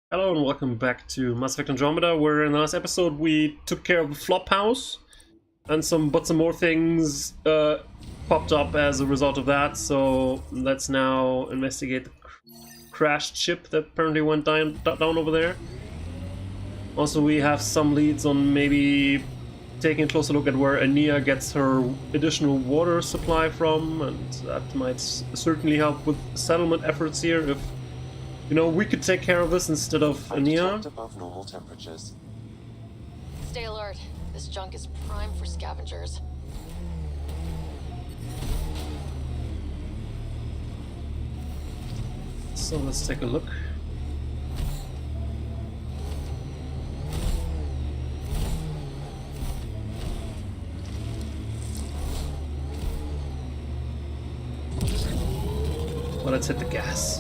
Hello and welcome back to Mass Effect Andromeda, where in the last episode we took care of the flop house and some more things popped up as a result of that. So let's now investigate the crashed ship that apparently went down over there. Also, we have some leads on maybe taking a closer look at where Ania gets her additional water supply from, and that might certainly help with settlement efforts here if we could take care of this instead of Ania. Above normal temperatures. Stay alert. This junk is prime for scavengers. So let's take a look. Well, let's hit the gas.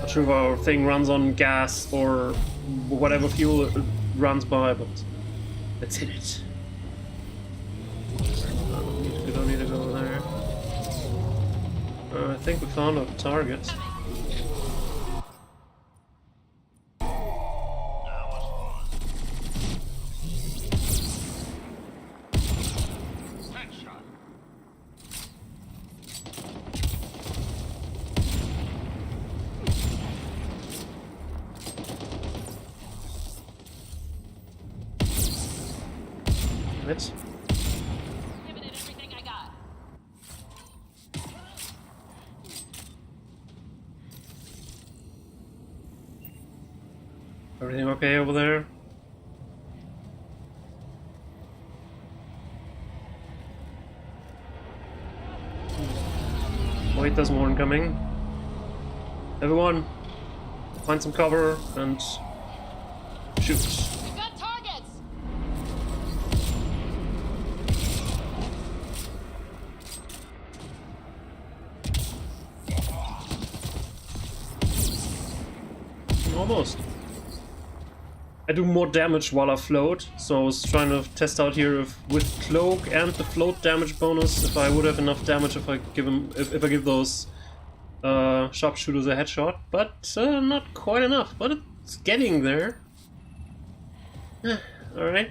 Not sure if our thing runs on gas or whatever fuel it runs by, but let's hit it. We don't need to go there. I think we found a target. It. Giving it everything I got. Everything okay over there? Wait, there's more incoming. Everyone, find some cover and shoot. We've got targets. Almost. I do more damage while I float, so I was trying to test out here if with cloak and the float damage bonus, if I would have enough damage if I give those sharpshooters a headshot, but not quite enough. But it's getting there. All right.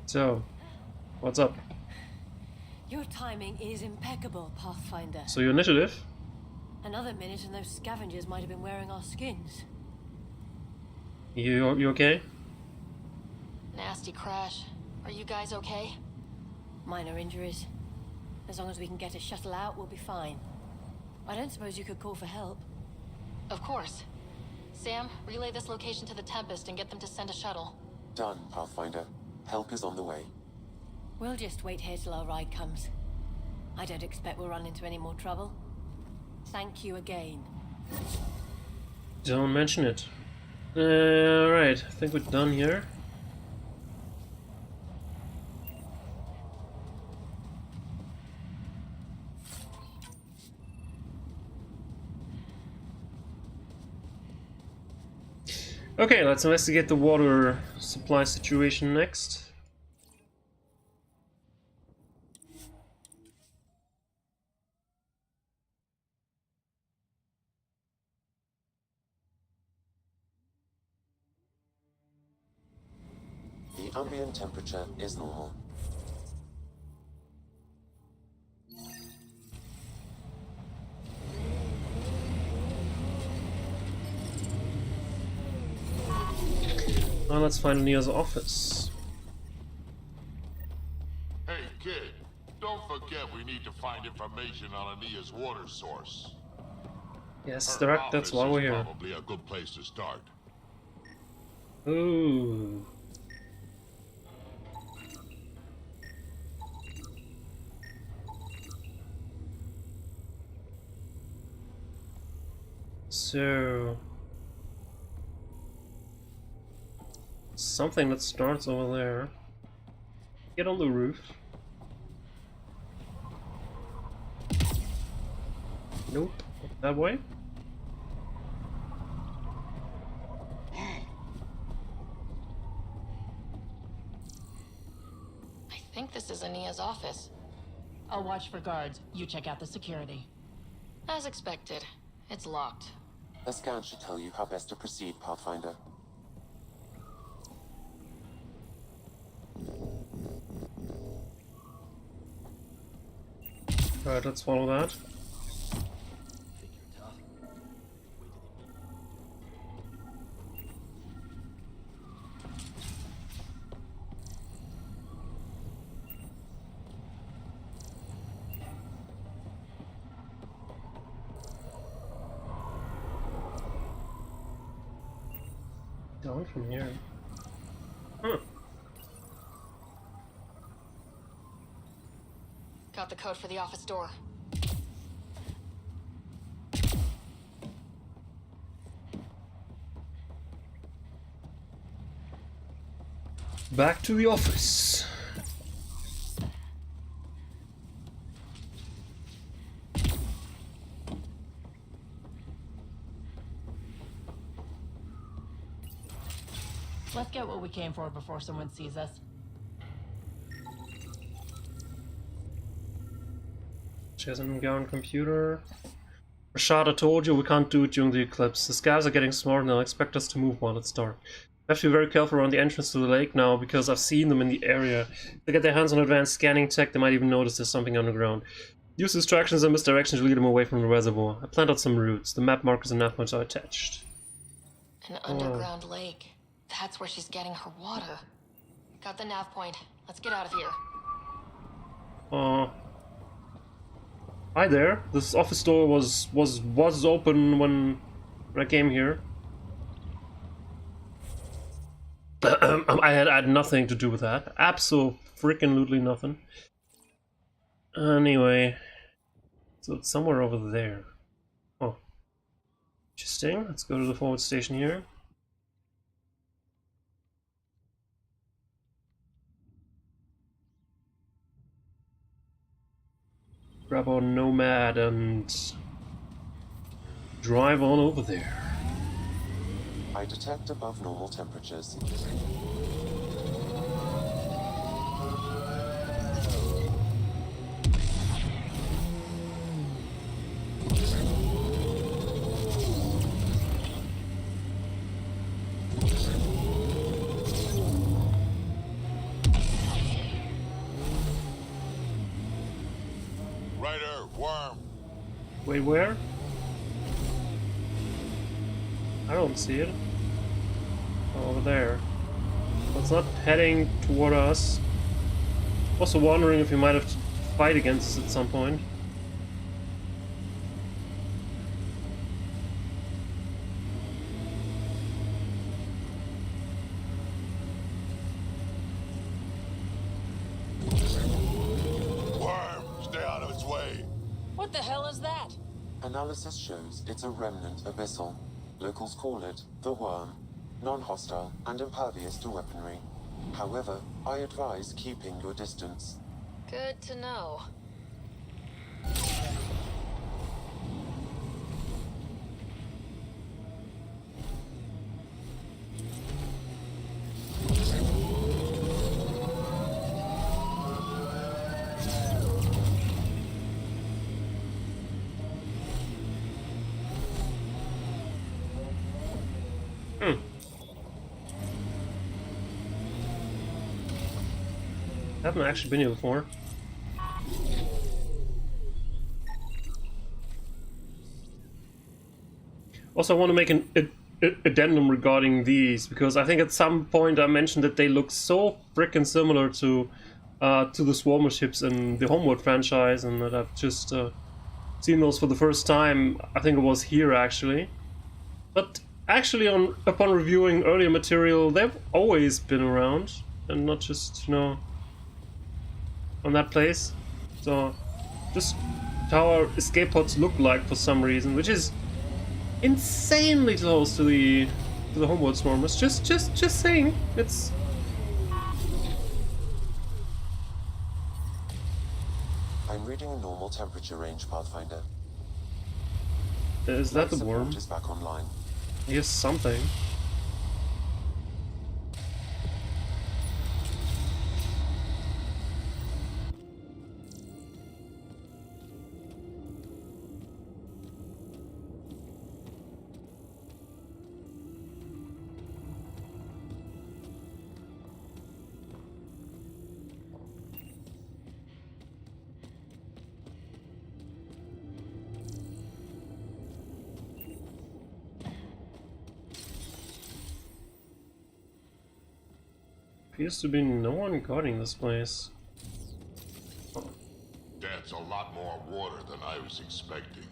So, what's up? Your timing is impeccable, Pathfinder. So your initiative? Another minute and those scavengers might have been wearing our skins. You okay? Nasty crash. Are you guys okay? Minor injuries. As long as we can get a shuttle out, we'll be fine. I don't suppose you could call for help. Of course. Sam, relay this location to the Tempest and get them to send a shuttle. Done, Pathfinder. Help is on the way. We'll just wait here till our ride comes. I don't expect we'll run into any more trouble. Thank you again. Don't mention it. Alright, I think we're done here. Okay, let's investigate the water supply situation next. The ambient temperature is normal. Well, let's find Neo's office. Hey, kid, don't forget we need to find information on Ania's water source. Yes, Her direct, that's office why we're is here. Probably a good place to start. Ooh. So something that starts over there. Get on the roof. Nope, not that way. think this is Ania's office. I'll watch for guards. You check out the security. As expected, it's locked. The scan should tell you how best to proceed, Pathfinder. Alright, let's follow that. Down from here. Huh. Got the code for the office door. Back to the office. Let's get what we came for before someone sees us. Chasing down computer. Rashad, I told you we can't do it during the eclipse. The scavs are getting smart and they'll expect us to move while it's dark. We have to be very careful around the entrance to the lake now because I've seen them in the area. If they get their hands on advanced scanning tech, they might even notice there's something underground. Use distractions and misdirection to lead them away from the reservoir. I planned out some routes. The map markers and nav points are attached. An underground lake. That's where she's getting her water. Got the nav point. Let's get out of here. Hi there. This office door was open when I came here. I had nothing to do with that. Absolutely nothing. Anyway, so it's somewhere over there. Oh, interesting. Let's go to the forward station here. Grab our Nomad and drive on over there. I detect above normal temperatures. Ryder, worm. Wait, where? I don't see it. Oh, over there. Well, it's not heading toward us. Also wondering if we might have to fight against us at some point. Worm, stay out of its way. What the hell is that? Analysis shows it's a remnant abyssal. Locals call it the worm. Non-hostile and impervious to weaponry. However, I advise keeping your distance. Good to know. I haven't actually been here before. Also, I want to make an addendum regarding these, because I think at some point I mentioned that they look so frickin' similar to the Swarmer ships in the Homeworld franchise, and that I've just seen those for the first time. I think it was here, actually. But actually, upon reviewing earlier material, they've always been around, and not just, you know, on that place. So just how our escape pods look like for some reason, which is insanely close to the Homeworld Swarmers. Just saying, it's. I'm reading a normal temperature range, Pathfinder. Is that the Support worm? is back online. Here's something. appears to be no one guarding this place. That's a lot more water than I was expecting.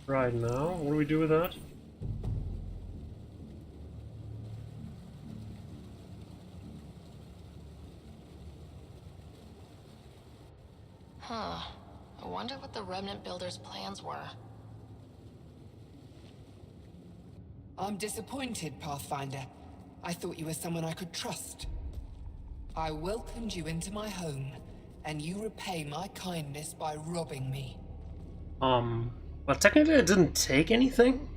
Right now, what do we do with that? Huh. I wonder what the Remnant Builders' plans were. I'm disappointed, Pathfinder. I thought you were someone I could trust. I welcomed you into my home, and you repay my kindness by robbing me. Well, technically I didn't take anything.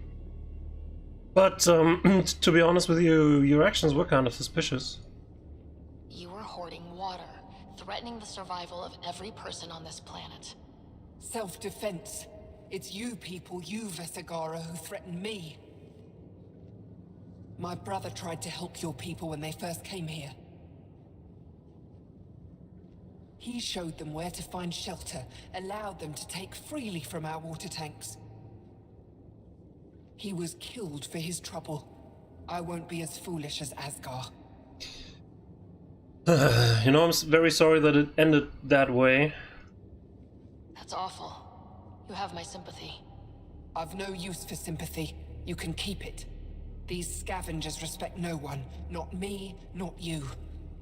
But, to be honest with you, your actions were kind of suspicious. You were hoarding water, threatening the survival of every person on this planet. Self-defense. It's you people, you Vesagara, who threatened me. My brother tried to help your people when they first came here. He showed them where to find shelter, allowed them to take freely from our water tanks. He was killed for his trouble. I won't be as foolish as Asgar. You know, I'm very sorry that it ended that way. That's awful. You have my sympathy. I've no use for sympathy. You can keep it. These scavengers respect no one. Not me, not you.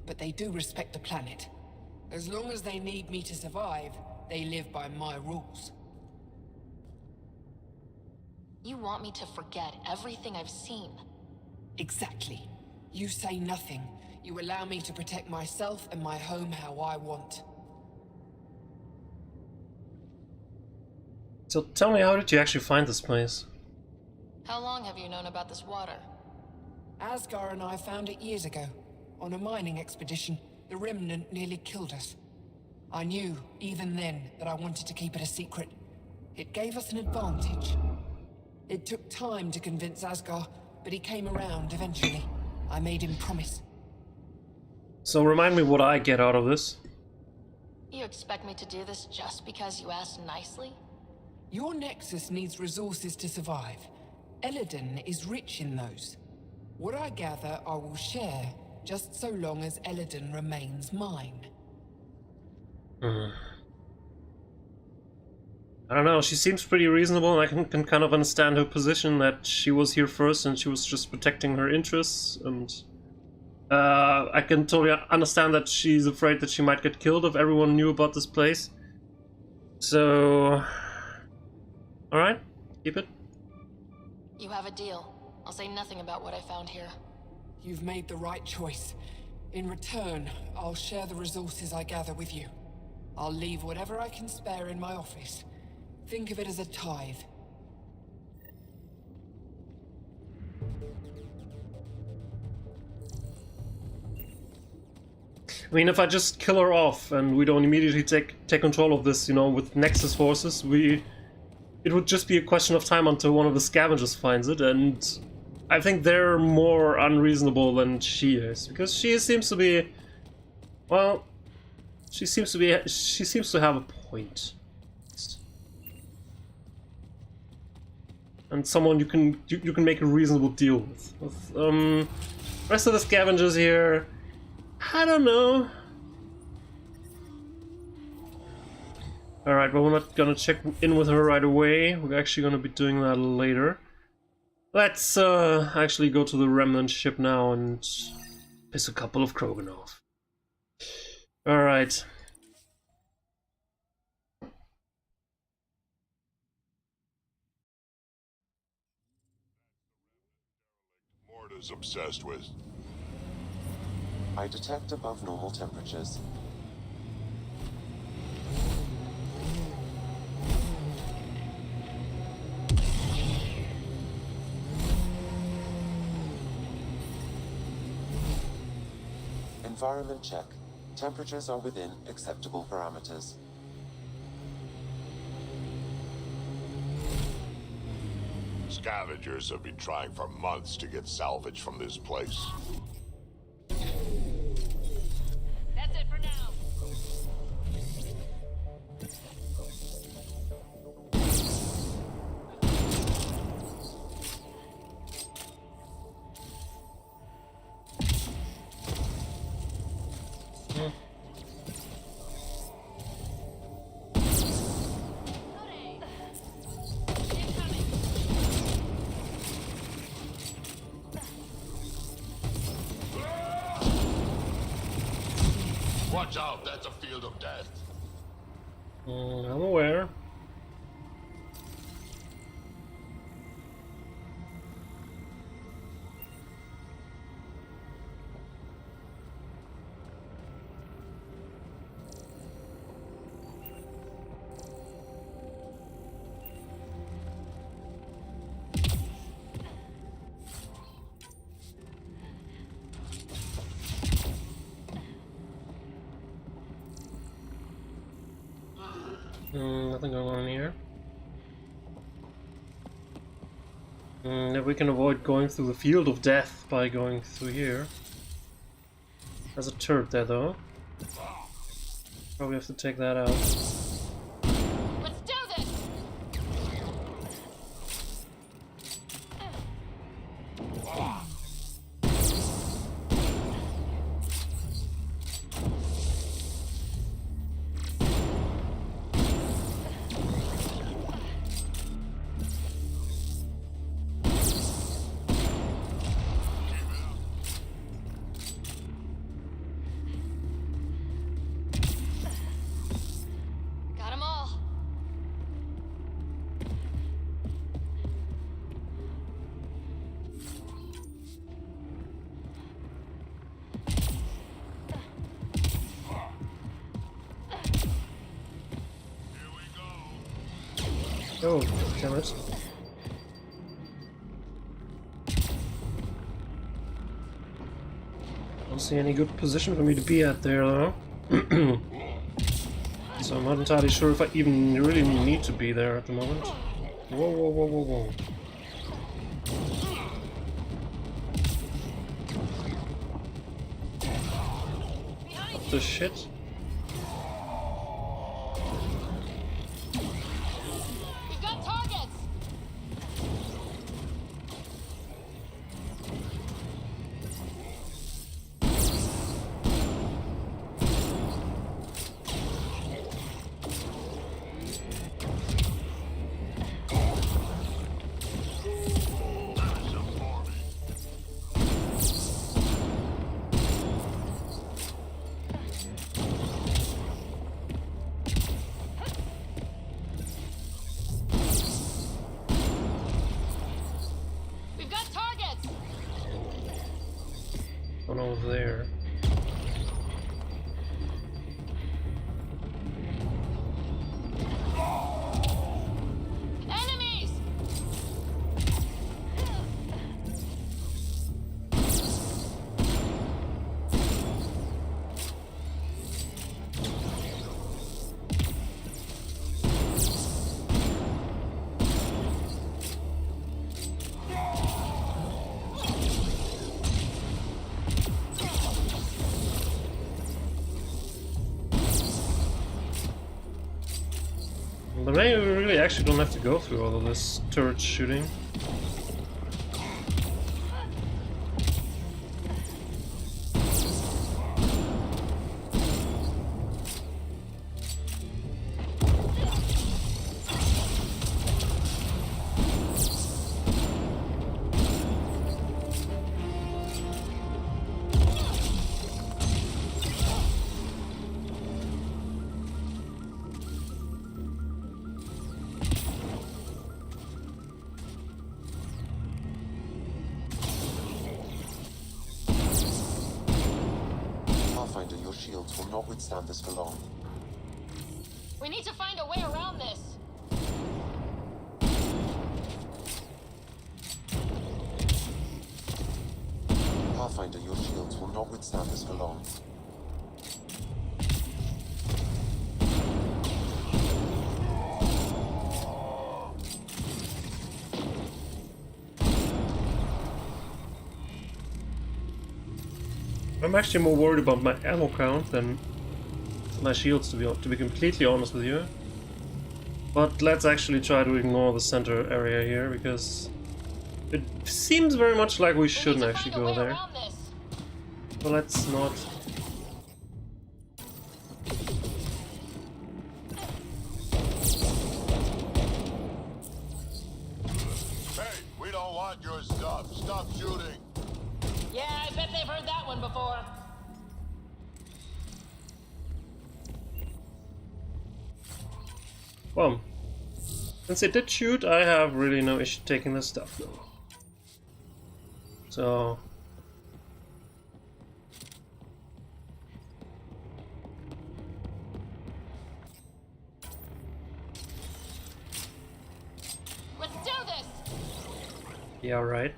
But they do respect the planet. As long as they need me to survive, they live by my rules. You want me to forget everything I've seen? Exactly. You say nothing. You allow me to protect myself and my home how I want. So tell me, how did you actually find this place? How long have you known about this water? Asgar and I found it years ago. On a mining expedition, the Remnant nearly killed us. I knew, even then, that I wanted to keep it a secret. It gave us an advantage. It took time to convince Asgar, but he came around eventually. I made him promise. So remind me what I get out of this. You expect me to do this just because you asked nicely? Your Nexus needs resources to survive. Eladin is rich in those. What I gather, I will share, just so long as Eladin remains mine. I don't know, she seems pretty reasonable, and I can kind of understand her position that she was here first and she was just protecting her interests, and I can totally understand that she's afraid that she might get killed if everyone knew about this place. So... Alright, keep it. You have a deal. I'll say nothing about what I found here. You've made the right choice. In return, I'll share the resources I gather with you. I'll leave whatever I can spare in my office. Think of it as a tithe. I mean, if I just kill her off and we don't immediately take control of this, you know, with Nexus forces, it would just be a question of time until one of the scavengers finds it, and I think they're more unreasonable than she is, because she seems to be, well, she seems to have a point. And someone you can make a reasonable deal with. Rest of the scavengers here, I don't know. Alright, but we're not gonna check in with her right away. We're actually gonna be doing that later. Let's actually go to the Remnant ship now and piss a couple of Krogan off. Alright. Morta's obsessed with. I detect above normal temperatures. Environment check. Temperatures are within acceptable parameters. scavengers have been trying for months to get salvage from this place. That's it for now. Watch out, that's a field of death. I'm aware. Nothing going on here. If we can avoid going through the field of death by going through here. There's a turret there though. Probably have to take that out. Let's do this. Got 'em all. Oh, damn it. Don't see any good position for me to be at there though. So I'm not entirely sure if I even really need to be there at the moment. Whoa, whoa, whoa, whoa, whoa. What the shit? We've got targets. We've got targets. One over there. Enemies. But maybe we really actually don't have to go through all of this turret shooting. Pathfinder, your shields will not withstand this for long. We need to find a way around this. Pathfinder, your shields will not withstand this for long. I'm actually more worried about my ammo count than my shields, to be completely honest with you. But let's actually try to ignore the center area here, because it seems very much like we shouldn't actually go there. But let's not. Hey, we don't want your stuff. Stop shooting. Yeah, I bet they've heard that one before. Well, since they did shoot, I have really no issue taking this stuff though. So Let's do this! yeah, right.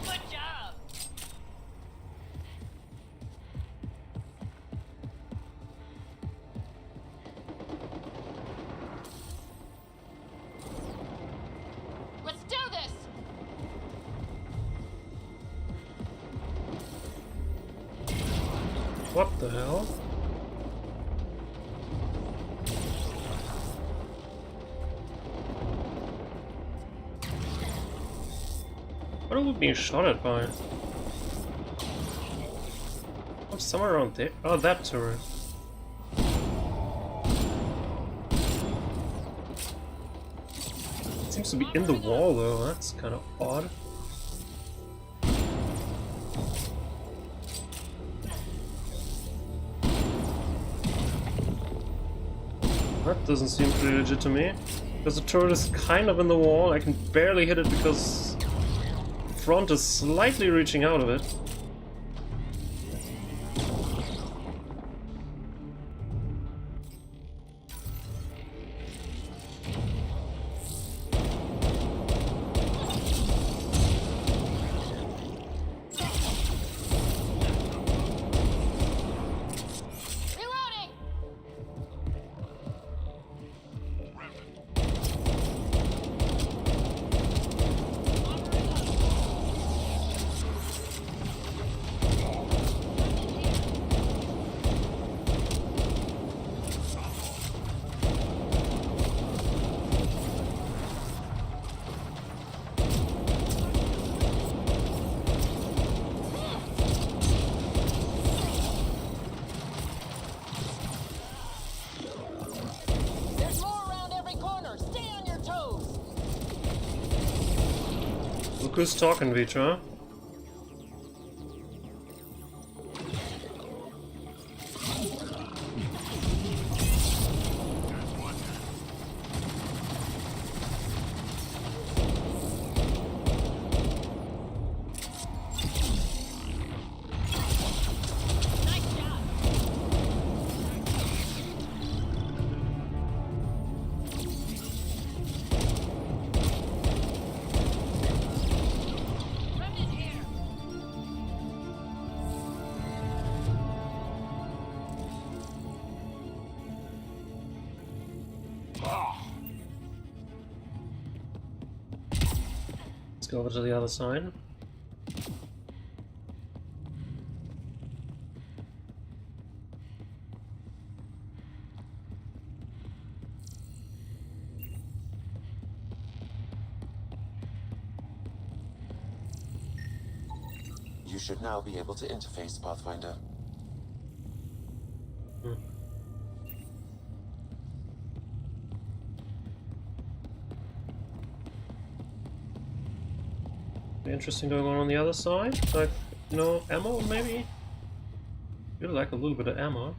Good job! Let's do this! What the hell? What are we being shot at by? Oh, somewhere around there. Oh, that turret. It seems to be in the wall though, that's kind of odd. That doesn't seem pretty legit to me. Because the turret is kind of in the wall, I can barely hit it because the front is slightly reaching out of it. Reloading! There's more around every corner. Stay on your toes. Look who's talking, Vitra. Nice job. Remnant here. Let's go over to the other side. You should now be able to interface, Pathfinder. Interesting going on the other side. Like, no ammo, maybe? Feel like a little bit of ammo.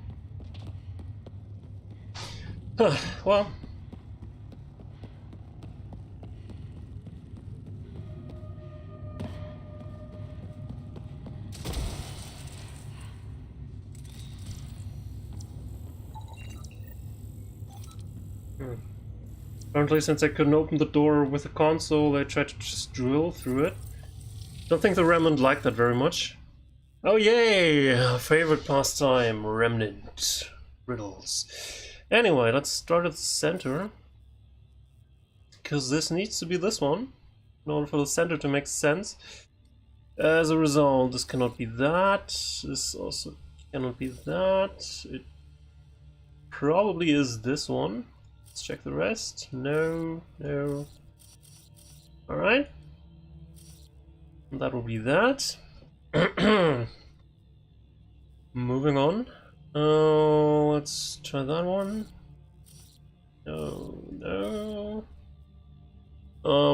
Huh, well. Apparently, since I couldn't open the door with the console, I tried to just drill through it. Don't think the Remnant liked that very much. Oh yay! Favorite pastime, Remnant. Riddles. Anyway, let's start at the center. Because this needs to be this one, in order for the center to make sense. As a result, this cannot be that. This also cannot be that. It probably is this one. Let's check the rest. No, no. Alright. That will be that. Moving on. Let's try that one. No, no.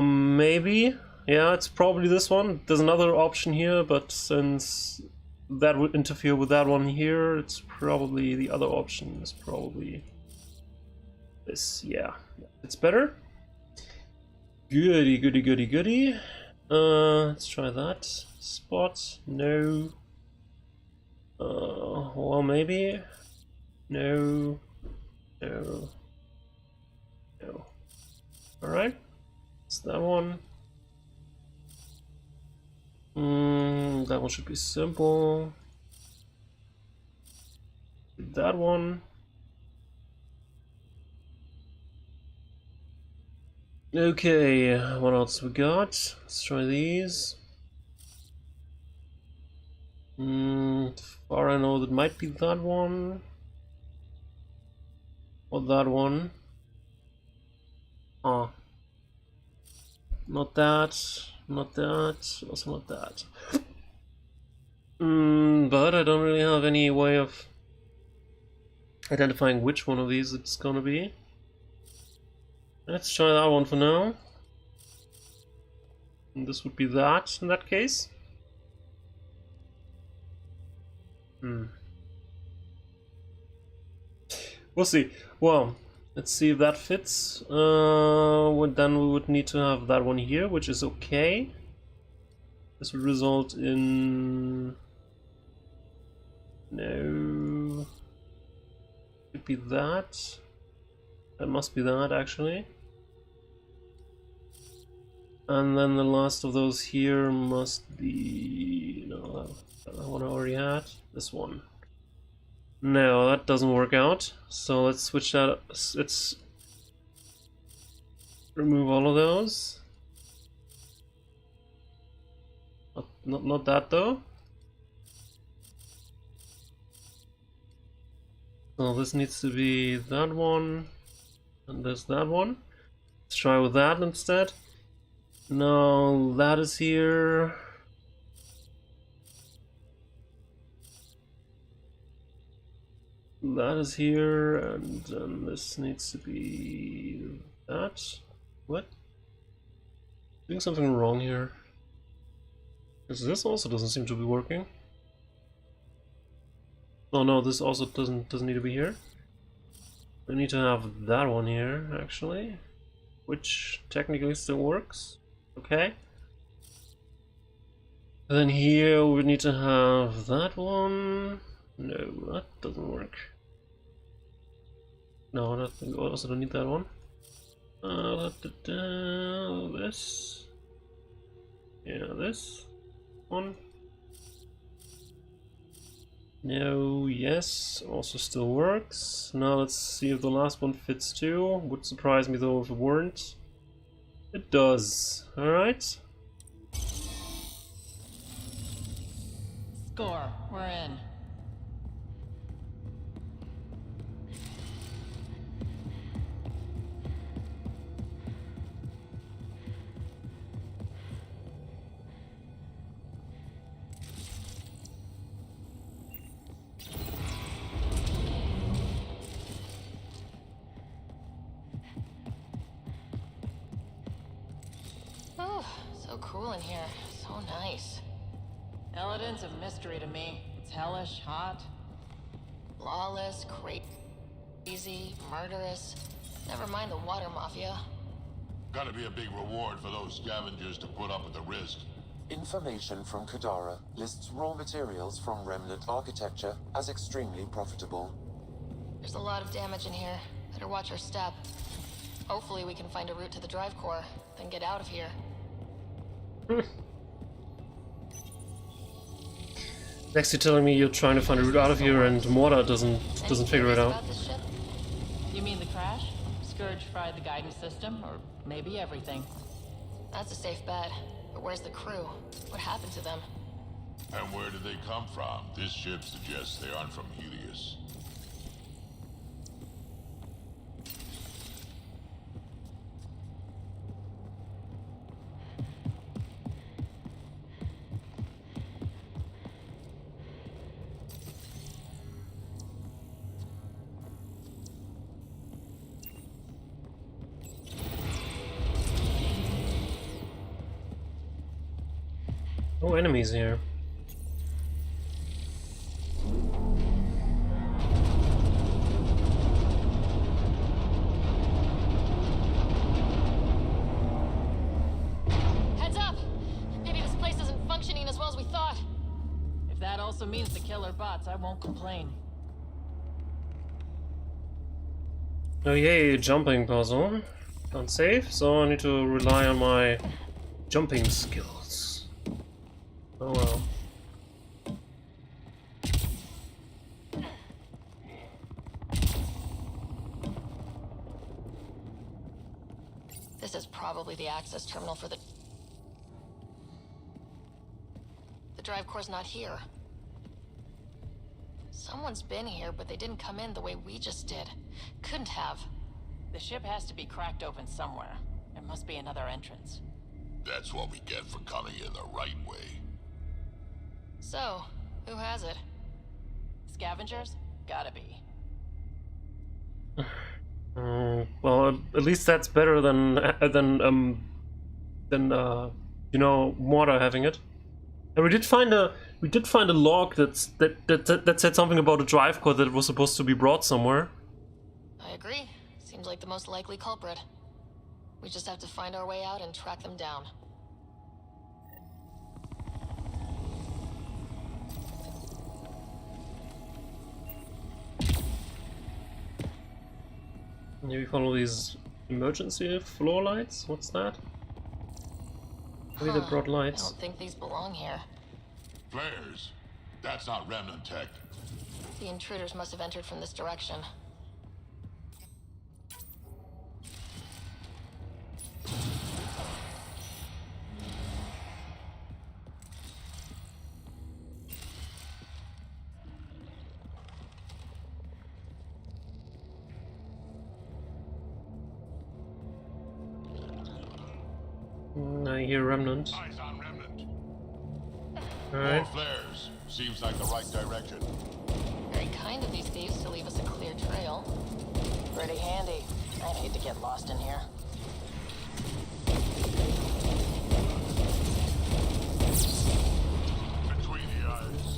Maybe. Yeah, it's probably this one. There's another option here, but since that would interfere with that one here, it's probably the other option is probably this. Yeah, it's better. Goody, goody, goody, goody. Let's try that spot. No. Well, maybe. No. No. No. Alright. It's that one. That one should be simple. That one. Okay, what else we got? Let's try these. Far I know that might be that one. Or that one. Ah. Not that. Not that. Also not that. But I don't really have any way of identifying which one of these it's gonna be. Let's try that one for now. And this would be that in that case. We'll see. Well, let's see if that fits. Then we would need to have that one here, which is okay. This would result in... No... Could be that. That must be that, actually. And then the last of those here must be... No, that one I already had. This one. No, that doesn't work out. So let's switch that. Let's remove all of those. Not that though. So this needs to be that one, and there's that one. Let's try with that instead. No, that is here. That is here, and then this needs to be that. What? Doing something wrong here. Because this also doesn't seem to be working. Oh no, this also doesn't need to be here. We need to have that one here, actually, which technically still works. Okay. And then here we need to have that one. No, that doesn't work. No, we also don't need that one. This. Yeah, this one. No, yes, also still works. Now let's see if the last one fits too. Would surprise me though if it weren't. It does. Alright. Score. We're in. Oh, so cool in here. So nice. Eldon's a mystery to me. It's hellish, hot. Lawless, crazy, murderous. Never mind the water mafia. Gotta be a big reward for those scavengers to put up with the risk. Information from Kadara lists raw materials from remnant architecture as extremely profitable. There's a lot of damage in here. Better watch your step. Hopefully we can find a route to the drive core, then get out of here. Next you're telling me you're trying to find a route out of here and Morta doesn't figure it out. About this ship? You mean the crash? Scourge fried the guidance system, or maybe everything. That's a safe bet. But where's the crew? What happened to them? And where did they come from? This ship suggests they aren't from Helios. No enemies here. Heads up! Maybe this place isn't functioning as well as we thought. If that also means the killer bots, I won't complain. Oh yay, jumping puzzle. Can't save, so I need to rely on my jumping skills. Oh well. This is probably the access terminal for the drive core's not here. Someone's been here, but they didn't come in the way we just did. Couldn't have. The ship has to be cracked open somewhere. There must be another entrance. That's what we get for coming in the right way. So, who has it? Scavengers? Gotta be. Well, at least that's better than you know, Morta having it. And we did find a log that said something about a drive core that was supposed to be brought somewhere. I agree. Seems like the most likely culprit. We just have to find our way out and track them down. Maybe follow these emergency floor lights? What's that? Maybe they brought I lights. don't think these belong here. Flares? That's not remnant tech. The intruders must have entered from this direction. I hear remnant. Eyes on remnant. Alright. More flares. Seems like the right direction. Very kind of these thieves to leave us a clear trail. Pretty handy. I'd hate to get lost in here. Between the eyes.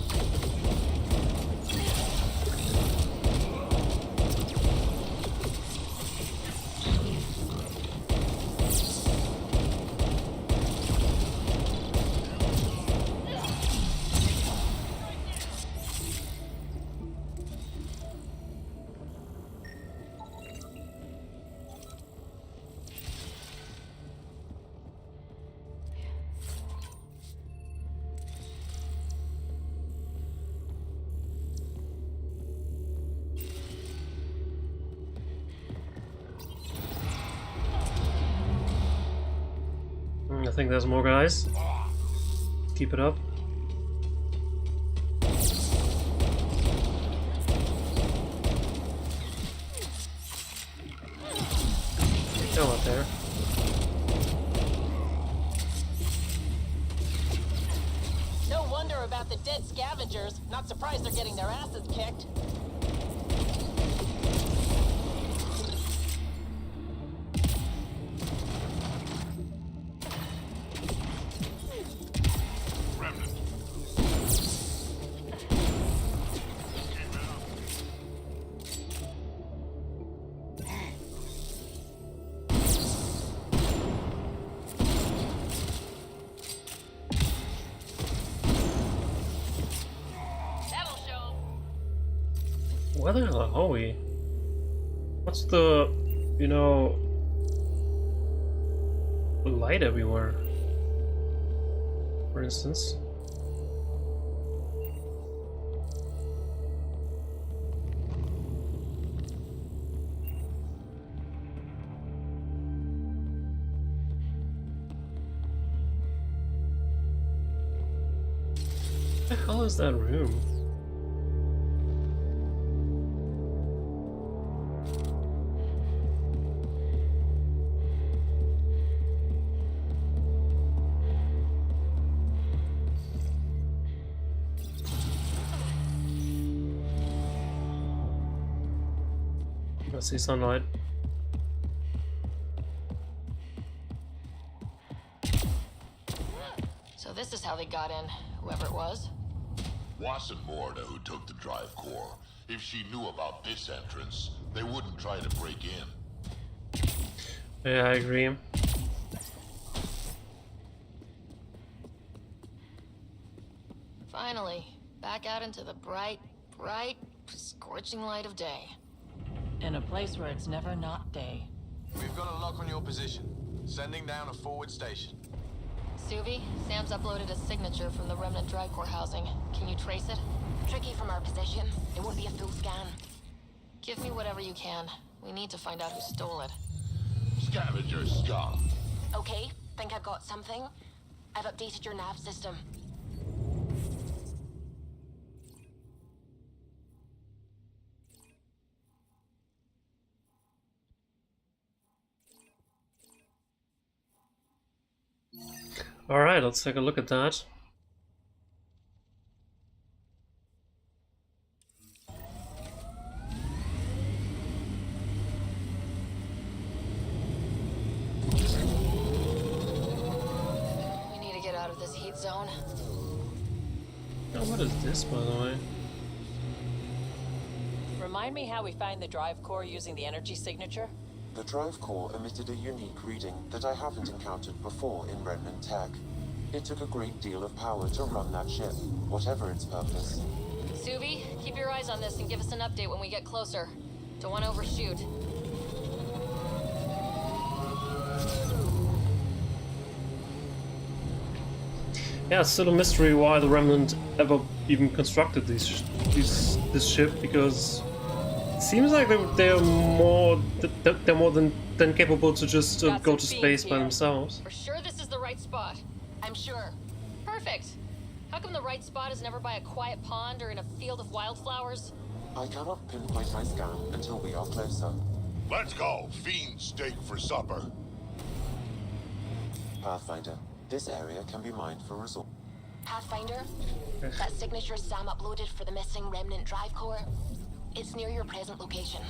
I think there's more guys. Keep it up. Go up there. No wonder about the dead scavengers. Not surprised they're getting their asses kicked. Remnant. That'll show. Where the hell are we? What's the, you know, light everywhere. For instance. What the hell is that room? I see sunlight. So this is how they got in, whoever it was. Wasn't Morda who took the drive core. If she knew about this entrance, they wouldn't try to break in. Yeah, I agree. Finally, back out into the bright, scorching light of day. In a place where it's never not day. We've got a lock on your position. Sending down a forward station. Suvi, Sam's uploaded a signature from the remnant drive core housing. Can you trace it? Tricky from our position. It won't be a full scan. Give me whatever you can. We need to find out who stole it. Scavenger scum. Okay, think I've got something. I've updated your nav system. Alright, let's take a look at that. We need to get out of this heat zone. Oh, what is this, by the way? Remind me how we find the drive core using the energy signature? The drive core emitted a unique reading that I haven't encountered before in Remnant tech. It took a great deal of power to run that ship, whatever its purpose. Suvi, keep your eyes on this and give us an update when we get closer. Don't want to overshoot. Yeah, it's still a mystery why the Remnant ever even constructed this ship, because it seems like they're more than capable to just Got go some to feeds space by here. themselves. We're sure this is the right spot. I'm sure. Perfect. How come the right spot is never by a quiet pond or in a field of wildflowers? I cannot pinpoint my scan until we are closer. Let's go. Fiend steak for supper. Pathfinder, this area can be mined for resource. Pathfinder, that signature Sam uploaded for the missing remnant drive core, it's near your present location.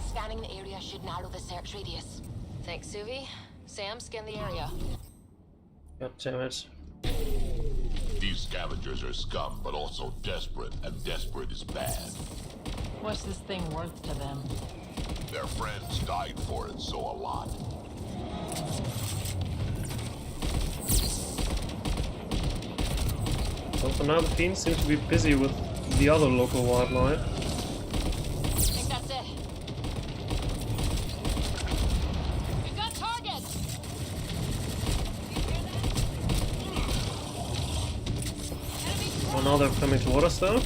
Scanning the area should narrow the search radius. Thanks, Suvi. Sam, scan the area. God damn it. These scavengers are scum, but also desperate, and desperate is bad. What's this thing worth to them? Their friends died for it, so a lot. Well, for now the fiends seem to be busy with the other local wildlife. I think that's it. We've got targets! Oh, now they're coming toward us though.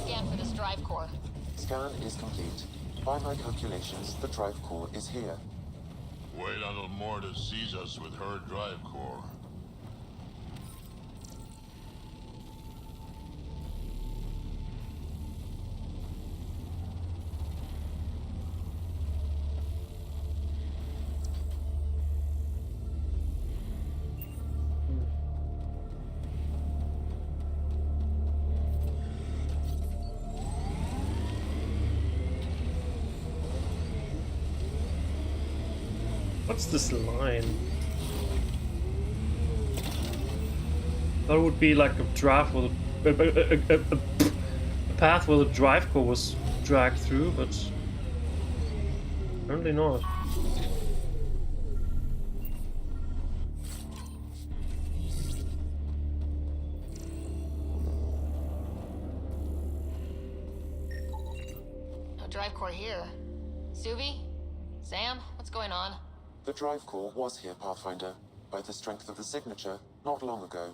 Scan for this drive core. Scan is complete. By my calculations, the drive core is here. Wait until Morda sees us with her drive core. What's this line? That would be like a draft with a path where the drive core was dragged through, but apparently not. No drive core here. Suvi? Sam? What's going on? The drive core was here, Pathfinder, by the strength of the signature not long ago.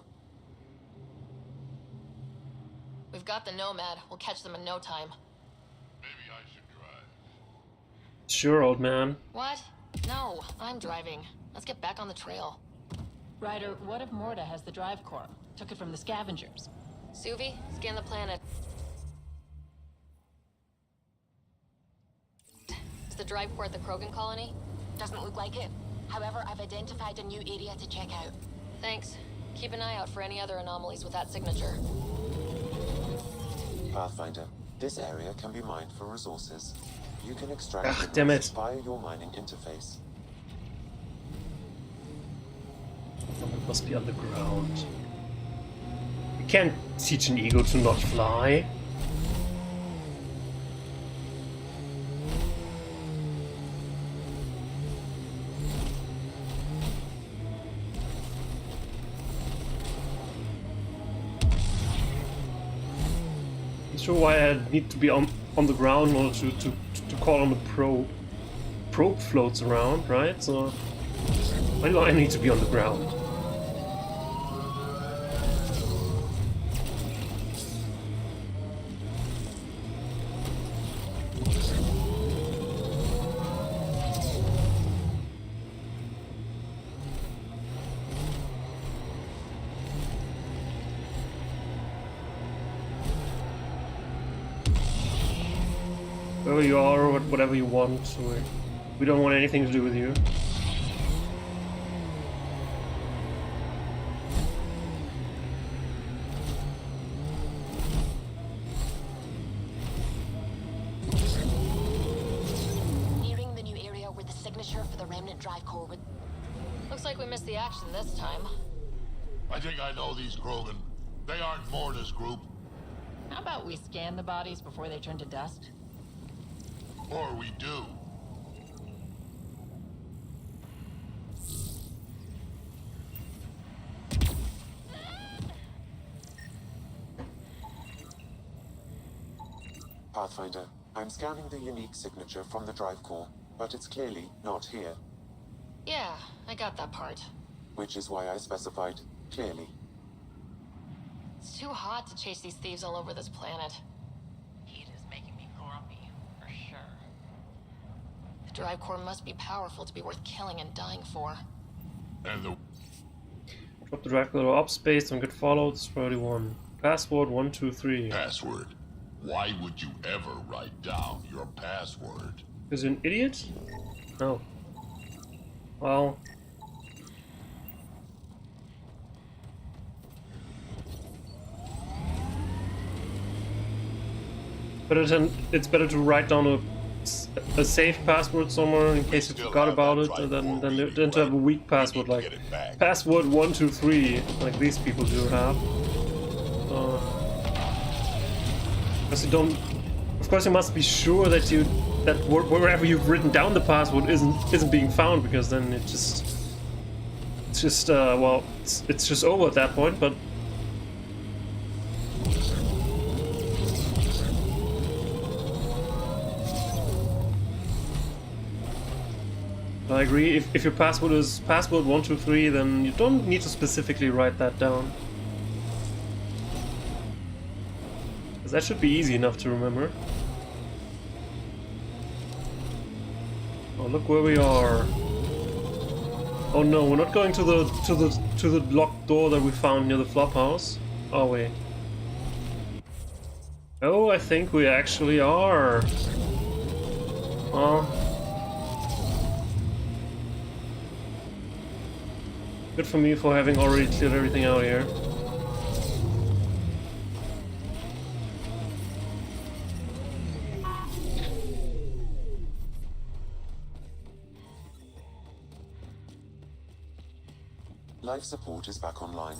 We've got the Nomad. We'll catch them in no time. Maybe I should drive. Sure, old man. What? No, I'm driving. Let's get back on the trail. Ryder, what if Morta has the drive core? Took it from the scavengers. Suvi, scan the planet. Is the drive core at the Krogan colony? Doesn't look like it. However, I've identified a new area to check out. Thanks. Keep an eye out for any other anomalies with that signature. Pathfinder, this area can be mined for resources. You can extract Damn minerals it. via your mining interface. It must be underground. You can't teach an ego to not fly. Not sure why I need to be on the ground in order to call on the probe. Probe floats around, right? So why do I need to be on the ground? Wherever you are, or whatever you want, we don't want anything to do with you. Nearing the new area where the signature for the remnant drive core would... Looks like we missed the action this time. I think I know these Krogan. They aren't Morta's group. How about we scan the bodies before they turn to dust? Or we do. Pathfinder, I'm scanning the unique signature from the drive core, but it's clearly not here, Yeah, I got that part. which is why I specified clearly. It's too hot to chase these thieves all over this planet. Heat is making me grumpy, for sure. The drive core must be powerful to be worth killing and dying for. And the Drop the drive core up space and get followed. It's priority 1. Password 123. password. Why would you ever write down your password? Is you're an idiot? No. Well. It's better to write down a safe password somewhere in case you forgot about it, than to have a weak password like password 123, like these people do have. Because you don't. Of course, you must be sure that wherever you've written down the password isn't being found, because then it's just over at that point. But I agree. If your password is password 123, then you don't need to specifically write that down. That should be easy enough to remember. Oh, look where we are. Oh no, we're not going to the locked door that we found near the flop house, are we? Oh, I think we actually are. Well, good for me for having already cleared everything out here. Life support is back online.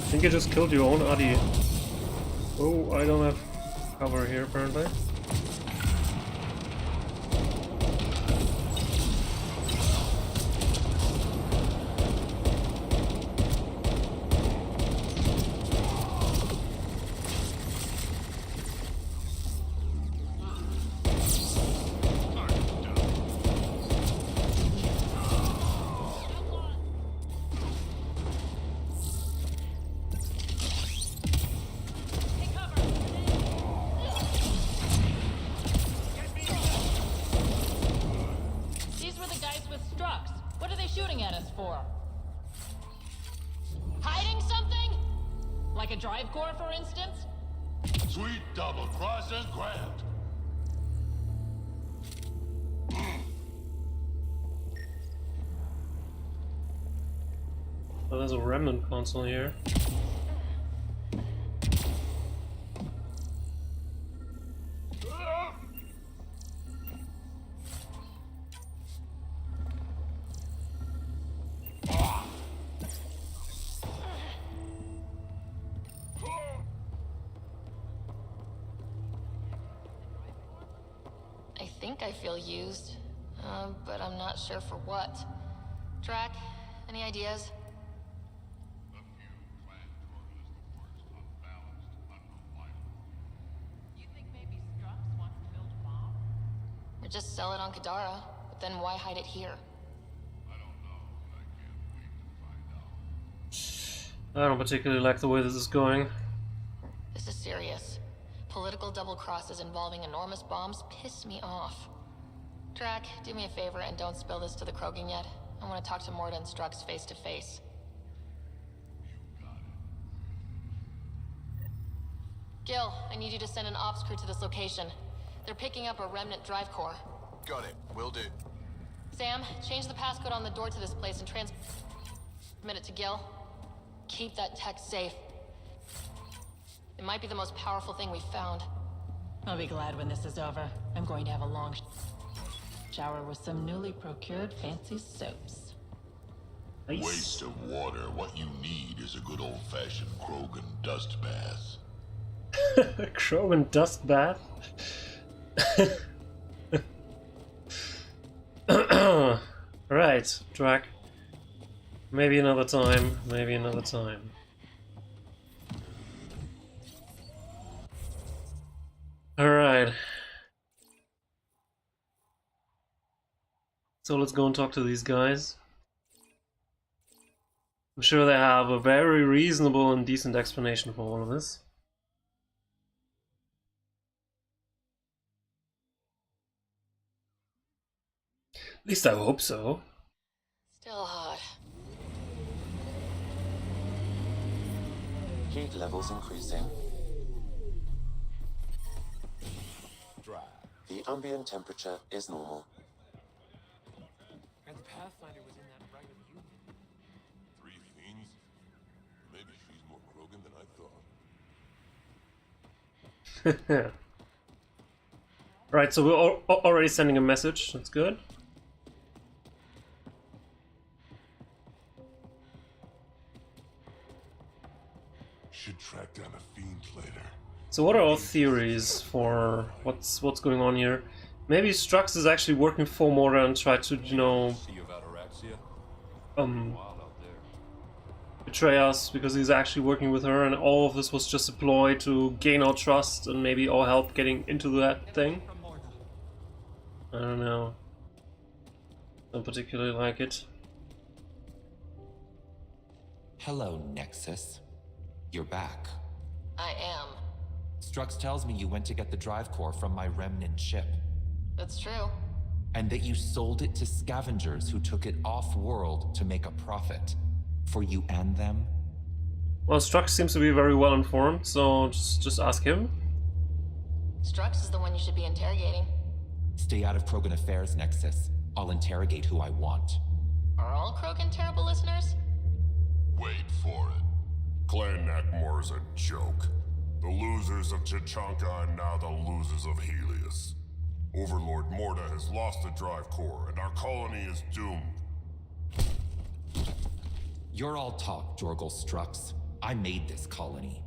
I think you just killed your own Addy. Oh, I don't have cover here apparently. These were the guys with Strux. What are they shooting at us for? Hiding something? Like a drive core, for instance? Sweet double cross and grant. Oh, there's a remnant console here. I think I feel used, but I'm not sure for what. Drac, any ideas? You think maybe Strux wants to build a bomb? Or just sell it on Kadara, but then why hide it here? I don't particularly like the way this is going. This is serious. Political double crosses involving enormous bombs piss me off. Drac, do me a favor and don't spill this to the Krogan yet. I want to talk to Morta and Strux face to face. Gil, I need you to send an ops crew to this location. They're picking up a remnant drive core. Got it. Will do. Sam, change the passcode on the door to this place and transmit it to Gil. Keep that tech safe. It might be the most powerful thing we've found. I'll be glad when this is over. I'm going to have a long shower with some newly procured fancy soaps. Nice. Waste of water. What you need is a good old-fashioned Krogan dust bath. Krogan dust bath? Right, Drac. Maybe another time, maybe another time. Alright. So let's go and talk to these guys. I'm sure they have a very reasonable and decent explanation for all of this. At least I hope so. Still hot. Heat levels increasing. The ambient temperature is normal. And the Pathfinder was in that Ryder unit. 3 fiends? Maybe she's more Krogan than I thought. Right, so we're already sending a message. That's good. Should track down a fiend later. So what are our theories for what's going on here? Maybe Strux is actually working for Morta and try to, you know, betray us because he's actually working with her, and all of this was just a ploy to gain our trust and maybe our help getting into that thing. I don't know. Don't particularly like it. Hello, Nexus. You're back. I am. Strux tells me you went to get the drive core from my remnant ship. That's true. And that you sold it to scavengers who took it off-world to make a profit. For you and them? Well, Strux seems to be very well informed, so just ask him. Strux is the one you should be interrogating. Stay out of Krogan affairs, Nexus. I'll interrogate who I want. Are all Krogan terrible listeners? Wait for it. Clan Nakmor's a joke. The losers of Chichanka and now the losers of Helios. Overlord Morda has lost the drive core, and our colony is doomed. You're all talk, Jorgal Strux. I made this colony.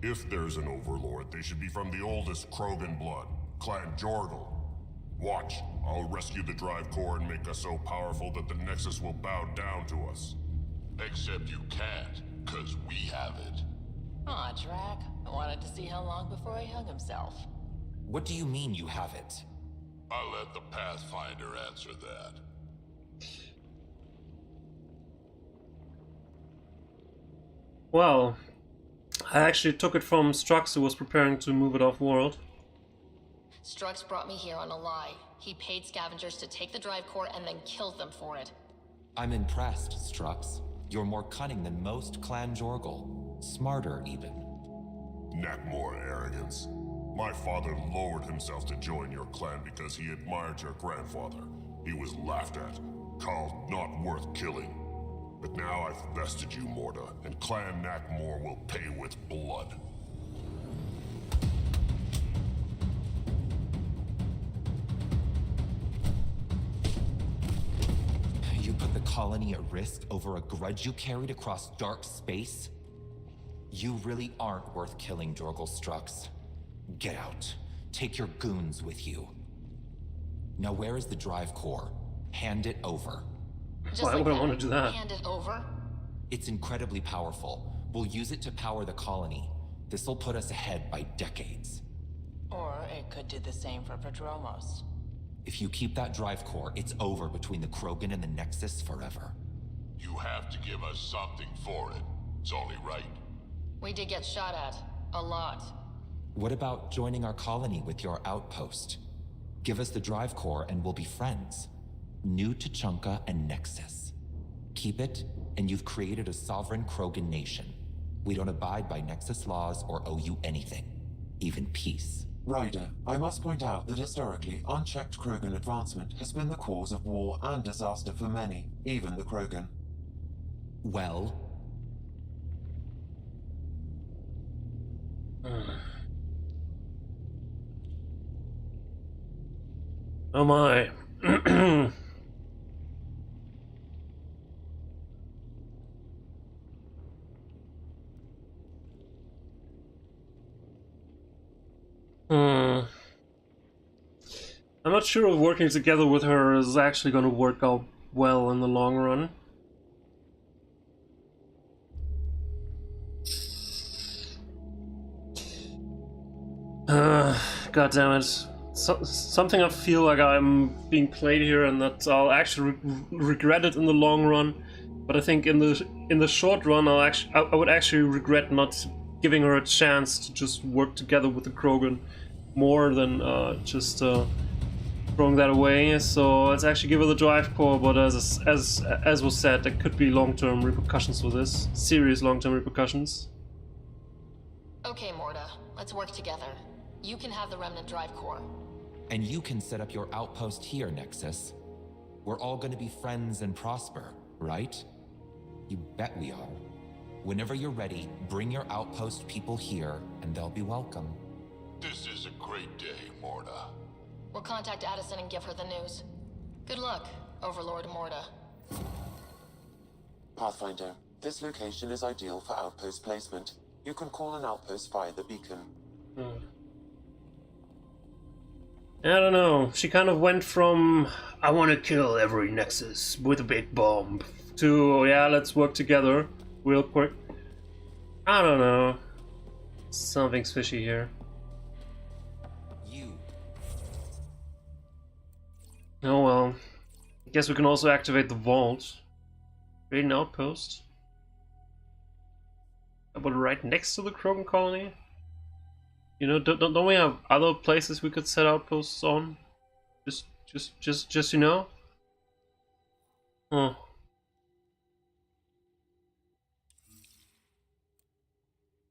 If there's an overlord, they should be from the oldest Krogan blood, Clan Jorgal. Watch, I'll rescue the drive core and make us so powerful that the Nexus will bow down to us. Except you can't, 'cause we have it. Aw, Drac. I wanted to see how long before he hung himself. What do you mean you have it? I'll let the Pathfinder answer that. Well, I actually took it from Strux, who was preparing to move it off-world. Strux brought me here on a lie. He paid scavengers to take the drive core and then killed them for it. I'm impressed, Strux. You're more cunning than most Clan Jorgal. Smarter, even. Nakmor arrogance. My father lowered himself to join your clan because he admired your grandfather. He was laughed at, called not worth killing. But now I've bested you, Morda, and Clan Nakmor will pay with blood. You put the colony at risk over a grudge you carried across dark space? You really aren't worth killing, Jorgal Strux. Get out. Take your goons with you. Now where is the drive core? Hand it over. Why would I want to do that? Hand it over? It's incredibly powerful. We'll use it to power the colony. This'll put us ahead by decades. Or it could do the same for Prodromos. If you keep that drive core, it's over between the Krogan and the Nexus forever. You have to give us something for it. It's only right. We did get shot at. A lot. What about joining our colony with your outpost? Give us the drive core and we'll be friends. New Tuchanka and Nexus. Keep it, and you've created a sovereign Krogan nation. We don't abide by Nexus laws or owe you anything. Even peace. Ryder, I must point out that historically, unchecked Krogan advancement has been the cause of war and disaster for many, even the Krogan. Well... Oh my. I'm not sure if working together with her is actually going to work out well in the long run. God damn it. Something I feel like I'm being played here and that I'll actually regret it in the long run. But I think in the short run I would actually regret not giving her a chance to just work together with the Krogan more than just throwing that away. So let's actually give her the drive core, but as was said, there could be long-term repercussions for this. Serious long-term repercussions. Okay, Morda, let's work together. You can have the remnant drive core. And you can set up your outpost here, Nexus. We're all gonna be friends and prosper, right? You bet we are. Whenever you're ready, bring your outpost people here, and they'll be welcome. This is a great day, Morda. We'll contact Addison and give her the news. Good luck, Overlord Morda. Pathfinder, this location is ideal for outpost placement. You can call an outpost via the beacon. I don't know, she kind of went from I want to kill every Nexus with a big bomb to yeah, let's work together real quick. I don't know. Something's fishy here. You. Oh well. I guess we can also activate the vault. Create an outpost. But right next to the Krogan colony? You know, don't we have other places we could set outposts on? Just you know? Huh.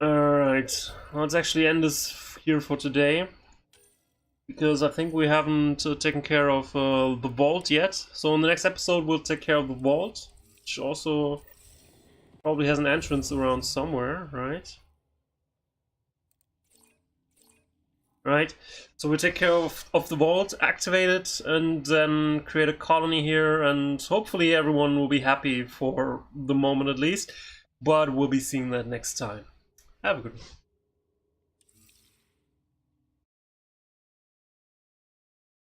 Alright, let's actually end this here for today. Because I think we haven't taken care of the vault yet. So in the next episode we'll take care of the vault. Which also probably has an entrance around somewhere, right? Right, so we take care of the vault, activate it, and then create a colony here, and hopefully everyone will be happy for the moment at least, but we'll be seeing that next time. Have a good one.